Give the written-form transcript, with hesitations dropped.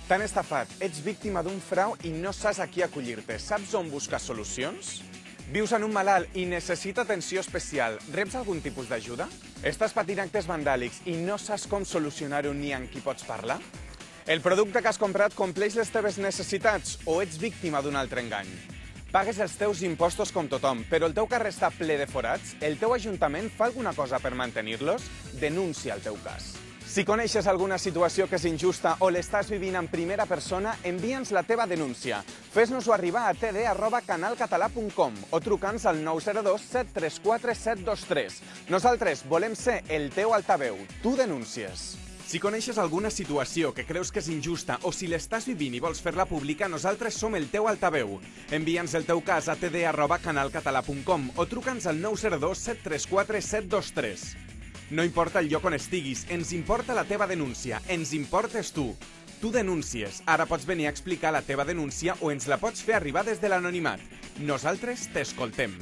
T'han estafat, ets víctima d'un frau i no saps a qui acollir-te. Saps on buscar solucions? Vius en un malalt i necessita atenció especial. Reps algun tipus d'ajuda? Estàs patint actes vandàlics i no saps com solucionar-ho ni amb qui pots parlar? El producte que has comprat compleix les teves necessitats o ets víctima d'un altre engany? Pagues els teus impostos com tothom, però el teu carrer està ple de forats? El teu ajuntament fa alguna cosa per mantenir-los? Denuncia el teu cas. Si coneixes alguna situació que és injusta o l'estàs vivint en primera persona, envia'ns la teva denúncia. Fes-nos-ho arribar a td@canalcatalà.com o truca'ns al 902 734 723. Nosaltres volem ser el teu altaveu. Tu denúncies. Si coneixes alguna situació que creus que és injusta o si l'estàs vivint i vols fer-la pública, nosaltres som el teu altaveu. Envia'ns el teu cas a td@canalcatalà.com o truca'ns al 902 734 723. No importa el lloc on estiguis, ens importa la teva denúncia, ens importes tu. Tu denúncies, ara pots venir a explicar la teva denúncia o ens la pots fer arribar des de l'anonimat. Nosaltres t'escoltem.